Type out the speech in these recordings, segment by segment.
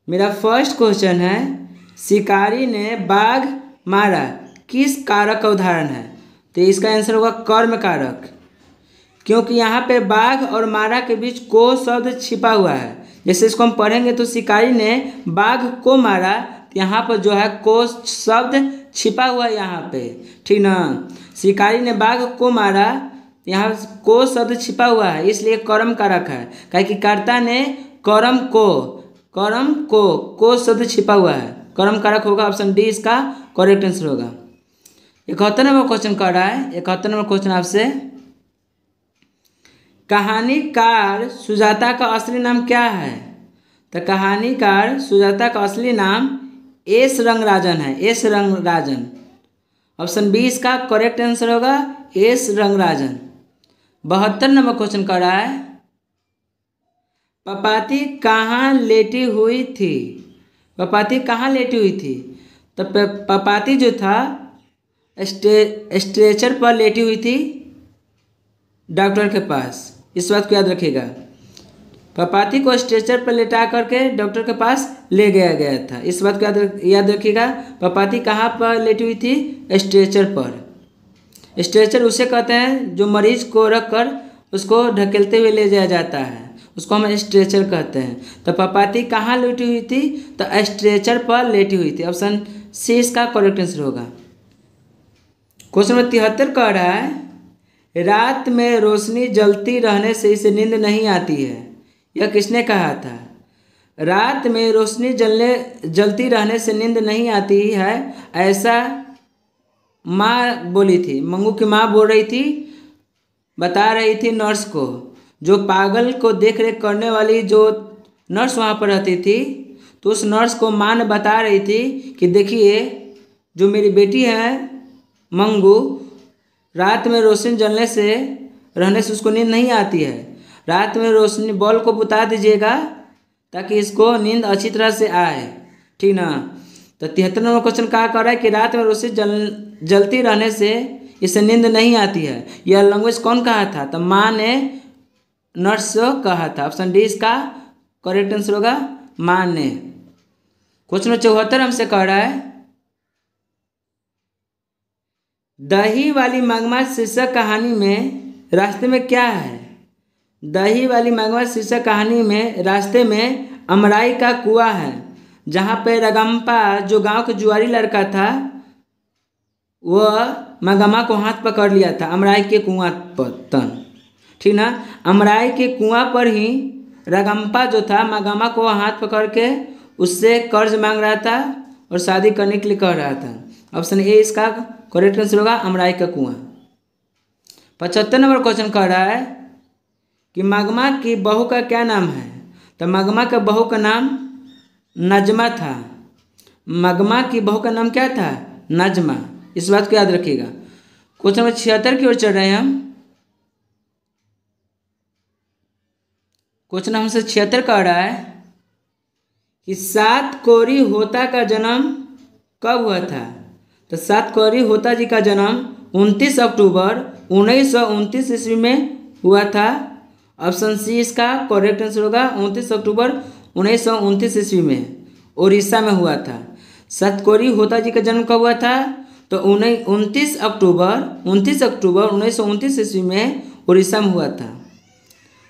मेरा first question है, शिकारी ने बाघ मारा किस कारक का उदाहरण है? तो इसका आंसर होगा कर्म कारक, क्योंकि यहाँ पे बाघ और मारा के बीच को शब्द छिपा हुआ है। जैसे इसको हम पढ़ेंगे तो शिकारी ने बाघ को मारा, तो यहाँ पर जो है को शब्द छिपा हुआ है यहाँ पे, ठीक ना। शिकारी ने बाघ को मारा, यहाँ को शब्द छिपा हुआ है, इसलिए कर्म कारक है। क्या कि कर्ता ने कर्म को शब्द छिपा हुआ है, कर्म कारक होगा। ऑप्शन डी इसका करेक्ट आंसर होगा। 71 नंबर क्वेश्चन कर रहा है। 71 नंबर क्वेश्चन आपसे, कहानीकार सुजाता का असली नाम क्या है? तो कहानीकार सुजाता का असली नाम एस रंगराजन है, एस रंगराजन। ऑप्शन बी इसका करेक्ट आंसर होगा, एस रंगराजन। 72 नंबर क्वेश्चन कर रहा है, पपाती कहाँ लेटी हुई थी? पपाती कहाँ लेटी हुई थी? तो पपाती जो था स्ट्रेचर पर लेटी हुई थी डॉक्टर के पास। इस बात को याद रखिएगा, पपाती को स्ट्रेचर पर लेटा करके डॉक्टर के पास ले गया था। इस बात को याद रखिएगा। पपाती कहाँ पर लेटी हुई थी? स्ट्रेचर पर। स्ट्रेचर उसे कहते हैं जो मरीज को रख कर उसको ढकेलते हुए ले जाया जाता है, उसको हम स्ट्रेचर कहते हैं। तो पपाती कहाँ लेटी हुई थी? तो स्ट्रेचर पर लेटी हुई थी। ऑप्शन सी इसका करेक्ट आंसर होगा। क्वेश्चन नंबर 73 कह रहा है, रात में रोशनी जलती रहने से इसे नींद नहीं आती है, यह किसने कहा था? रात में रोशनी जलती रहने से नींद नहीं आती है, ऐसा माँ बोली थी। मंगू की माँ बोल रही थी, बता रही थी नर्स को, जो पागल को देख रेख करने वाली जो नर्स वहाँ पर रहती थी, तो उस नर्स को माँ ने बता रही थी कि देखिए जो मेरी बेटी है मंगू, रात में रोशनी जलने रहने से उसको नींद नहीं आती है। रात में रोशनी बॉल को बुता दीजिएगा ताकि इसको नींद अच्छी तरह से आए, ठीक ना। तो 73 नंबर क्वेश्चन कहा कर रहा है कि रात में रोशनी जलती रहने से इसे नींद नहीं आती है, यह लैंग्वेज कौन कहा था? तो माँ ने नर्स कहा था। ऑप्शन डी इसका करेक्ट आंसर होगा, माँ ने। क्वेश्चन 74 हमसे कह रहा है, दही वाली मगमा शीर्षक कहानी में रास्ते में क्या है? दही वाली मगमा शीर्षक कहानी में रास्ते में अमराई का कुआं है, जहाँ पे रगम्पा जो गांव का जुआरी लड़का था वह मगमा को हाथ पकड़ लिया था अमराई के कुआं पर, ठीक ना। अमराई के कुआं पर ही रगम्पा जो था मगमा को हाथ पकड़ के उससे कर्ज मांग रहा था और शादी करने के लिए कह रहा था। ऑप्शन ए इसका करेक्ट आंसर होगा, अमराई का कुआं। 75 नंबर क्वेश्चन कह रहा है कि मगमा की बहू का क्या नाम है? तो मगमा के बहू का नाम नजमा था। मगमा की बहू का नाम क्या था? नजमा। इस बात को याद रखिएगा। क्वेश्चन नंबर 76 की ओर चल रहे हैं हम। क्वेश्चन हमसे 76 कह रहा है कि सात कोरी होता का जन्म कब हुआ था? तो सात कोरी होता जी का जन्म 29 अक्टूबर 1929 ईस्वी में हुआ था। ऑप्शन सी इसका करेक्ट आंसर होगा, 29 अक्टूबर 1929 ईस्वी में उड़ीसा में हुआ था। सतकोरी होता जी का जन्म कब हुआ था? तो 29 अक्टूबर 1929 ईस्वी में उड़ीसा में हुआ था।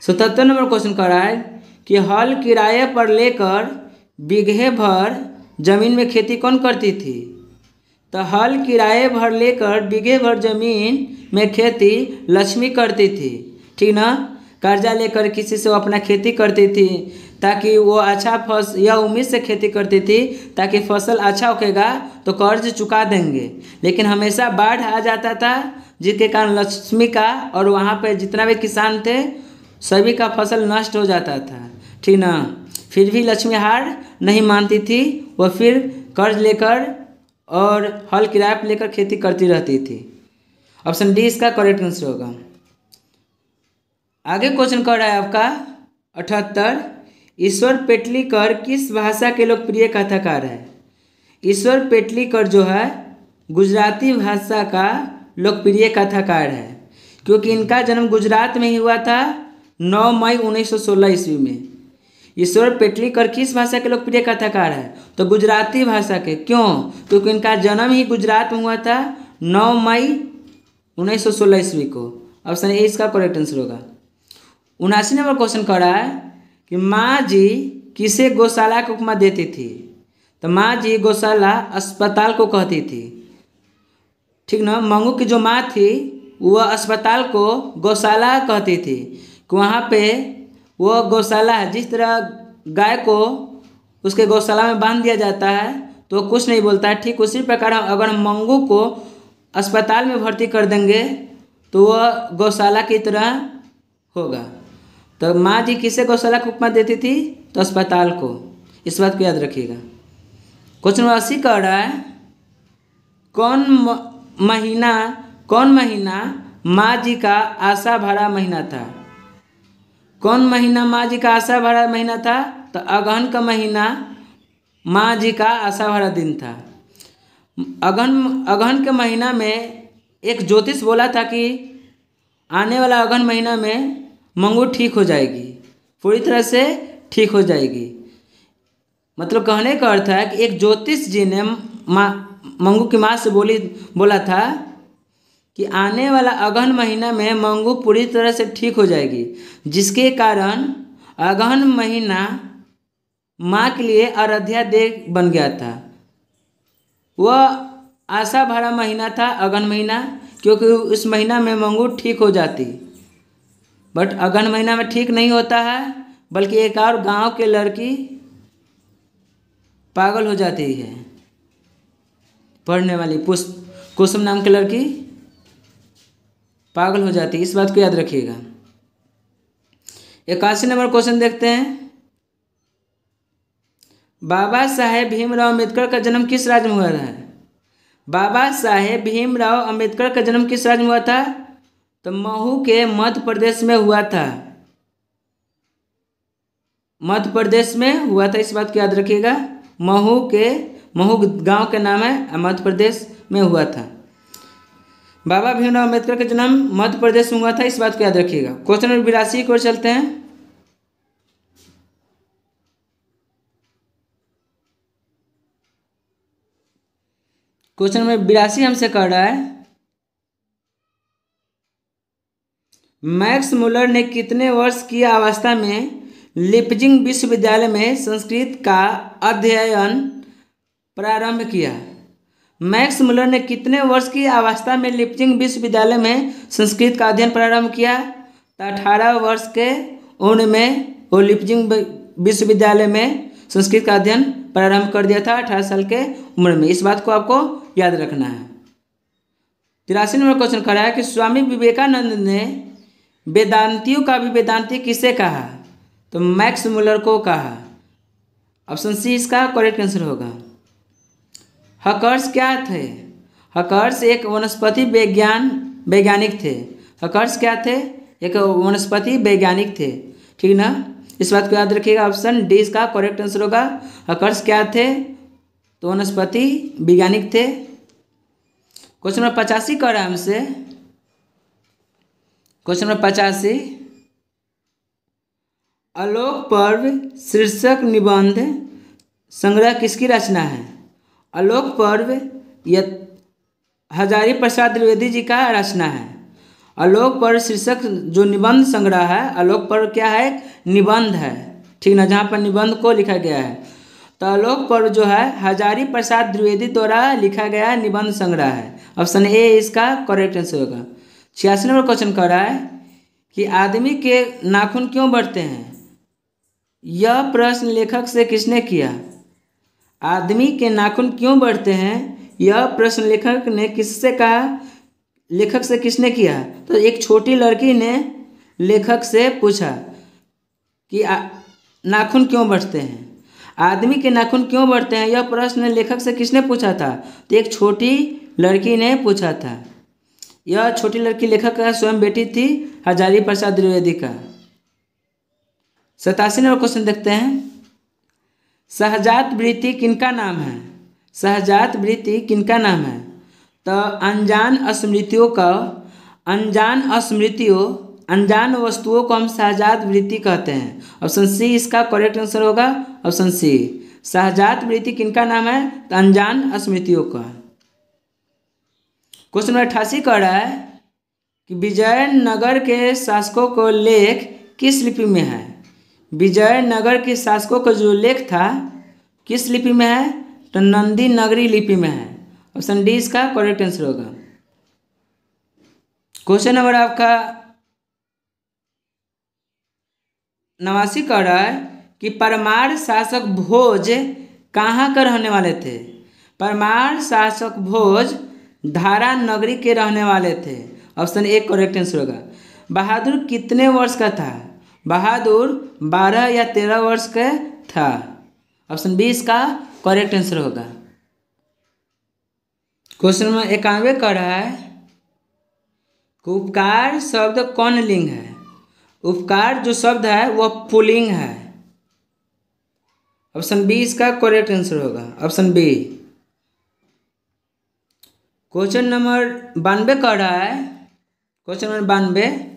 77 नंबर क्वेश्चन कर रहा है कि हल किराए पर लेकर बीघे भर जमीन में खेती कौन करती थी? तो हल किराए भर लेकर बीघे भर जमीन में खेती लक्ष्मी करती थी, ठीक ना। कर्जा लेकर किसी से वो अपना खेती करती थी ताकि वो अच्छा यह उम्मीद से खेती करती थी ताकि फसल अच्छा उगेगा तो कर्ज चुका देंगे, लेकिन हमेशा बाढ़ आ जाता था जिसके कारण लक्ष्मी का और वहाँ पे जितना भी किसान थे सभी का फसल नष्ट हो जाता था, ठीक ना। फिर भी लक्ष्मी हार नहीं मानती थी, वह फिर कर्ज लेकर और हल किराए पर लेकर खेती करती रहती थी। ऑप्शन डी इसका करेक्ट आंसर होगा। आगे क्वेश्चन कर रहा है आपका 78, ईश्वर पेटलीकर किस भाषा के लोकप्रिय कथाकार है? ईश्वर पेटलीकर जो है गुजराती भाषा का लोकप्रिय कथाकार है, क्योंकि इनका जन्म गुजरात में ही हुआ था 9 मई 1916 ईस्वी में। ईश्वर पेटलीकर किस भाषा के लोकप्रिय कथाकार है? तो गुजराती भाषा के। क्यों? क्योंकि इनका जन्म ही गुजरात में हुआ था 9 मई 1916 ईस्वी को। ऑप्शन ए इसका करेक्ट आंसर होगा। 79 नंबर क्वेश्चन कर रहा है कि माँ जी किसे गौशाला की उपमा देती थी? तो माँ जी गौशाला अस्पताल को कहती थी, ठीक ना। मंगू की जो माँ थी वह अस्पताल को गौशाला कहती थी कि वहाँ पे वो गौशाला है। जिस तरह गाय को उसके गौशाला में बांध दिया जाता है तो कुछ नहीं बोलता है, ठीक उसी प्रकार अगर हम मंगू को अस्पताल में भर्ती कर देंगे तो वह गौशाला की तरह होगा। तो माँ जी किसे गौशाला को उपमा देती थी? तो अस्पताल को। इस बात को याद रखिएगा। क्वेश्चन नंबर 80 कह रहा है कौन महीना माँ जी का आशा भरा महीना था? कौन महीना माँ जी का आशा भरा महीना था? तो अगहन का महीना माँ जी का आशा भरा दिन था। अगहन के महीना में एक ज्योतिष बोला था कि आने वाला अगहन महीना में मंगू ठीक हो जाएगी, पूरी तरह से ठीक हो जाएगी। मतलब कहने का अर्थ है कि एक ज्योतिष जी ने मंगू की माँ से बोला था कि आने वाला अगहन महीना में मंगू पूरी तरह से ठीक हो जाएगी, जिसके कारण अगहन महीना माँ के लिए आराध्या देव बन गया था। वह आशा भरा महीना था अगहन महीना, क्योंकि उस महीना में मंगू ठीक हो जाती। बट अगहन महीना में ठीक नहीं होता है, बल्कि एक और गांव के लड़की पागल हो जाती है। पढ़ने वाली कुसुम नाम की लड़की पागल हो जाती है। इस बात को याद रखिएगा। 81 नंबर क्वेश्चन देखते हैं। बाबा साहेब भीमराव अम्बेडकर का जन्म किस राज्य में हुआ है? बाबा साहेब भीमराव अम्बेडकर का जन्म किस राज्य में हुआ था? तो महू के मध्य प्रदेश में हुआ था। मध्य प्रदेश में हुआ था, इस बात को याद रखिएगा। महू गांव के नाम है, मध्य प्रदेश में हुआ था। बाबा भीमराव अम्बेडकर का जन्म मध्य प्रदेश में हुआ था, इस बात को याद रखिएगा। क्वेश्चन नंबर 82 की ओर चलते हैं। क्वेश्चन नंबर 82 हमसे कह रहा है मैक्स मुलर ने कितने वर्ष की अवस्था में लिपजिंग विश्वविद्यालय में संस्कृत का अध्ययन प्रारंभ किया? मैक्स मुलर ने कितने वर्ष की अवस्था में लिपजिंग विश्वविद्यालय में संस्कृत का अध्ययन प्रारंभ किया? तो 18 वर्ष के उम्र में वो लिपजिंग विश्वविद्यालय में संस्कृत का अध्ययन प्रारंभ कर दिया था, 18 साल के उम्र में। इस बात को आपको याद रखना है। 83 नंबर क्वेश्चन करा है कि स्वामी विवेकानंद ने वेदांतियों का भी वेदांती किसे कहा? तो मैक्स मुलर को कहा। ऑप्शन सी इसका करेक्ट आंसर होगा। हकर्स क्या थे? हकर्स एक वनस्पति वैज्ञानिक थे। हकर्स क्या थे? एक वनस्पति वैज्ञानिक थे, ठीक ना। इस बात को याद रखिएगा। ऑप्शन डी इसका करेक्ट आंसर होगा। हकर्स क्या थे? तो वनस्पति वैज्ञानिक थे। क्वेश्चन नंबर 85 कर रहा है हमसे। क्वेश्चन नंबर 85, आलोक पर्व शीर्षक निबंध संग्रह किसकी रचना है? आलोक पर्व यह हजारी प्रसाद द्विवेदी जी का रचना है। आलोक पर्व शीर्षक जो निबंध संग्रह है, आलोक पर्व क्या है? निबंध है, ठीक ना, जहाँ पर निबंध को लिखा गया है। तो आलोक पर्व जो है हजारी प्रसाद द्विवेदी द्वारा लिखा गया निबंध संग्रह है। ऑप्शन ए इसका करेक्ट आंसर होगा। 86 नंबर क्वेश्चन कर रहा है कि आदमी के नाखून क्यों बढ़ते हैं? यह प्रश्न लेखक से किसने किया? आदमी के नाखून क्यों बढ़ते हैं, यह प्रश्न लेखक ने किससे कहा? लेखक से किसने किया? तो एक छोटी लड़की ने लेखक से पूछा कि नाखून क्यों बढ़ते हैं, आदमी के नाखून क्यों बढ़ते हैं, यह प्रश्न लेखक से किसने पूछा था? तो एक छोटी लड़की ने पूछा था। यह छोटी लड़की लेखक का स्वयं बेटी थी, हजारी प्रसाद द्विवेदी का। 87 नंबर क्वेश्चन देखते हैं। सहजात वृत्ति किनका नाम है? सहजात वृत्ति किनका नाम है? तो अनजान स्मृतियों अनजान वस्तुओं को हम सहजात वृत्ति कहते हैं। ऑप्शन सी इसका करेक्ट आंसर होगा। ऑप्शन सी सहजात वृत्ति किनका नाम है? तो अनजान स्मृतियों का। क्वेश्चन नंबर 88 कह रहा है कि विजयनगर के शासकों को लेख किस लिपि में है? विजयनगर के शासकों का जो लेख था किस लिपि में है? तो नंदी नगरी लिपि में है। ऑप्शन डी इसका करेक्ट आंसर होगा। क्वेश्चन नंबर आपका 89 कह रहा है कि परमार शासक भोज कहाँ का रहने वाले थे? परमार शासक भोज धारा नगरी के रहने वाले थे। ऑप्शन ए करेक्ट आंसर होगा। बहादुर कितने वर्ष का था? बहादुर 12 या 13 वर्ष का था। ऑप्शन बी इसका करेक्ट आंसर होगा। क्वेश्चन नंबर 91 कह रहा है कि उपकार शब्द कौन लिंग है? उपकार जो शब्द है वह पुल्लिंग है। ऑप्शन बी इसका करेक्ट आंसर होगा। Option B. क्वेश्चन नंबर 92 कह रहा है, क्वेश्चन नंबर 92,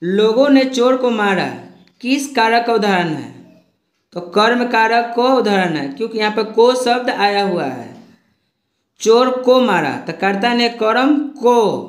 लोगों ने चोर को मारा किस कारक का उदाहरण है? तो कर्म कारक को उदाहरण है, क्योंकि यहाँ पर को शब्द आया हुआ है। चोर को मारा तो कर्ता ने कर्म को,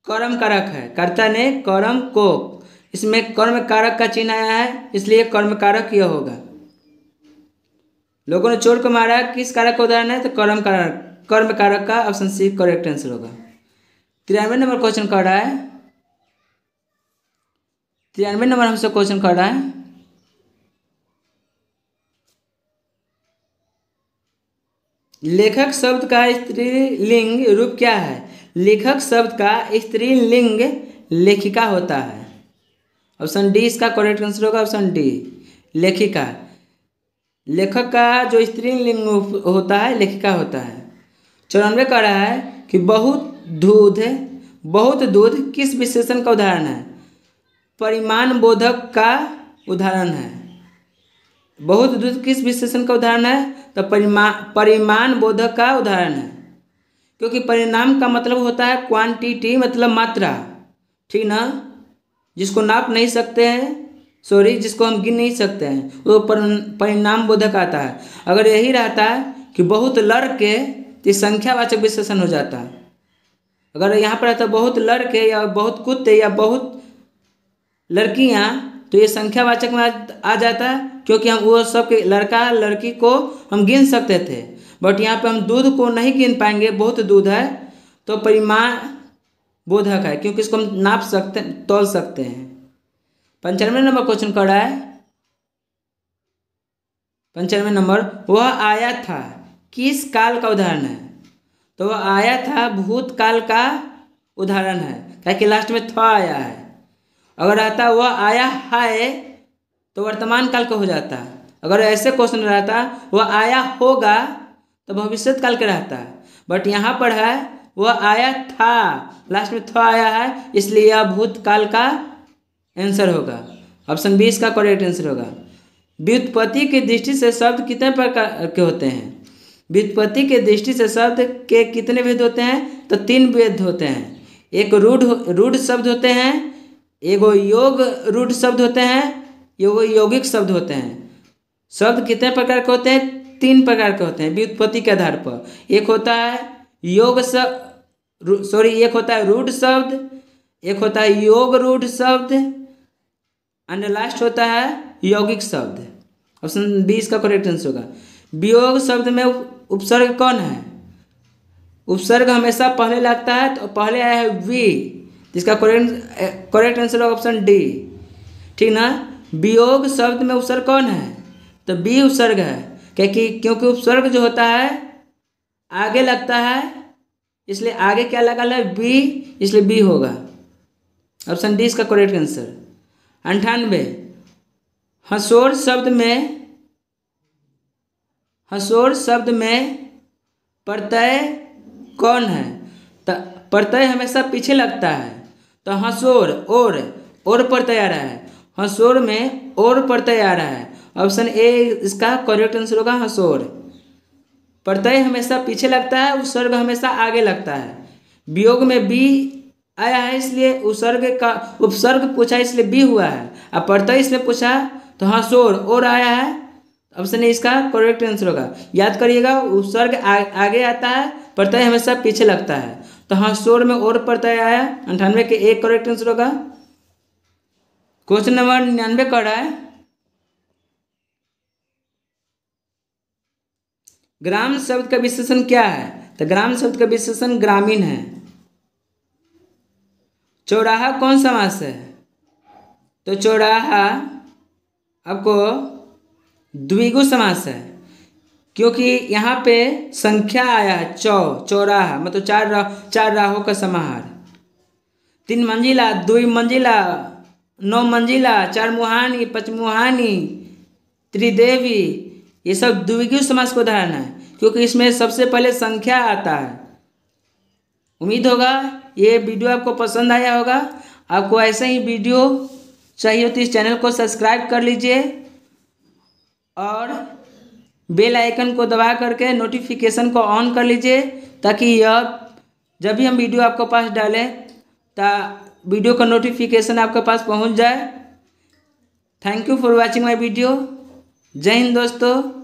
कर्म कारक है, कर्ता ने कर्म को, इसमें कर्म कारक का चिन्ह आया है, इसलिए कर्म कारक यह होगा। लोगों ने चोर को मारा किस कारक का उदाहरण है? तो कर्म कारक, कर्म कारक का। ऑप्शन सी करेक्ट आंसर होगा। 93 नंबर क्वेश्चन कर रहा है, 93 नंबर हमसे क्वेश्चन कर रहा है, लेखक शब्द का स्त्रीलिंग रूप क्या है? लेखक शब्द का स्त्रीलिंग लेखिका होता है। ऑप्शन डी इसका करेक्ट आंसर होगा। ऑप्शन डी लेखिका। लेखक का जो स्त्रीलिंग होता है लेखिका होता है। 94 कह रहा है कि बहुत दूध किस विशेषण का उदाहरण है? परिमाण बोधक का उदाहरण है। बहुत दूध किस विशेषण का उदाहरण है? तो परिमाण बोधक का उदाहरण है, क्योंकि परिणाम का मतलब होता है क्वांटिटी, मतलब मात्रा, ठीक ना, जिसको नाप नहीं सकते हैं, सॉरी जिसको हम गिन नहीं सकते हैं, वो परिणाम बोधक आता है। अगर यही रहता है कि बहुत लड़के तो संख्यावाचक विशेषण हो जाता है। अगर यहाँ पर रहता बहुत लड़के या बहुत कुत्ते या बहुत लड़कियाँ तो ये संख्यावाचक में आ जाता है, क्योंकि हम वो सब के लड़का लड़की को हम गिन सकते थे, बट यहाँ पे हम दूध को नहीं गिन पाएंगे। बहुत दूध है तो परिमाण बोधक है, क्योंकि इसको हम नाप सकते, तौल सकते हैं। 95 नंबर क्वेश्चन कर रहा है, 95 नंबर, वह आया था किस काल का उदाहरण है? तो वह आया था भूतकाल का उदाहरण है, ताकि लास्ट में था आया है। अगर रहता वह आया है तो वर्तमान काल का हो जाता। अगर ऐसे क्वेश्चन रहता वह आया होगा तो भविष्य काल का रहता, बट यहाँ पर है वह आया था, लास्ट में था आया है, इसलिए यह भूतकाल का आंसर होगा। ऑप्शन बी इसका करेक्ट आंसर होगा। व्युत्पत्ति की दृष्टि से शब्द कितने प्रकार के होते हैं? व्युत्पत्ति के दृष्टि से शब्द के कितने भेद होते हैं? तो 3 भेद होते हैं। एक रूढ़ शब्द होते हैं, एगो योग रूढ़ शब्द होते हैं, एगो यौगिक शब्द होते हैं। शब्द कितने प्रकार के होते हैं? 3 प्रकार के होते हैं व्युत्पत्ति के आधार पर। एक होता है एक होता है रूढ़ शब्द, एक होता है योग रूढ़ शब्द, एंड लास्ट होता है यौगिक शब्द। ऑप्शन बी इसका करेक्ट आंसर होगा। वियोग शब्द में उपसर्ग कौन है? उपसर्ग हमेशा पहले लगता है, तो पहले आया है वी, जिसका करेक्ट आंसर होगा ऑप्शन डी, ठीक ना। वियोग शब्द में उपसर्ग कौन है? तो बी उपसर्ग है, क्योंकि उपसर्ग जो होता है आगे लगता है, इसलिए आगे क्या लगा है? बी, इसलिए बी होगा। ऑप्शन डी इसका करेक्ट आंसर। 98, हंसोर शब्द में प्रत्यय कौन है? तो प्रत्यय हमेशा पीछे लगता है, तो हंसोर और प्रत्यय आ रहा है, हंसोर में और प्रत्यय आ रहा है। ऑप्शन ए इसका करेक्ट आंसर होगा हंसोर। प्रत्यय हमेशा पीछे लगता है, उपसर्ग हमेशा आगे लगता है। वियोग में बी आया है इसलिए उपसर्ग का उपसर्ग पूछा इसलिए बी हुआ है। अब प्रत्यय इसमें पूछा तो हाँ शोर और आया है, ऑप्शन ए इसका करेक्ट आंसर होगा। याद करिएगा उपसर्ग आगे आता है, प्रत्यय हमेशा पीछे लगता है। तो हाँ शोर में और प्रत्यय आया, 98 के एक करेक्ट आंसर होगा। क्वेश्चन नंबर 99 कर रहा है, ग्राम शब्द का विशेषण क्या है? तो ग्राम शब्द का विशेषण ग्रामीण है। चौराहा कौन समास है? तो चौराहा आपको द्विगु समास है, क्योंकि यहाँ पे संख्या आया है चौराहा मतलब चार राहों का समाहार। 3 मंजिला, 2 मंजिला, 9 मंजिला, 4 मुहानी, 5 मुहानी, त्रिदेवी, ये सब द्विगु समास को उदाहरण है, क्योंकि इसमें सबसे पहले संख्या आता है। उम्मीद होगा ये वीडियो आपको पसंद आया होगा। आपको ऐसे ही वीडियो चाहिए तो इस चैनल को सब्सक्राइब कर लीजिए और बेल आइकन को दबा करके नोटिफिकेशन को ऑन कर लीजिए, ताकि यह जब भी हम वीडियो आपके पास डालें वीडियो का नोटिफिकेशन आपके पास पहुंच जाए। Thank you for watching my video. जय हिंद दोस्तों।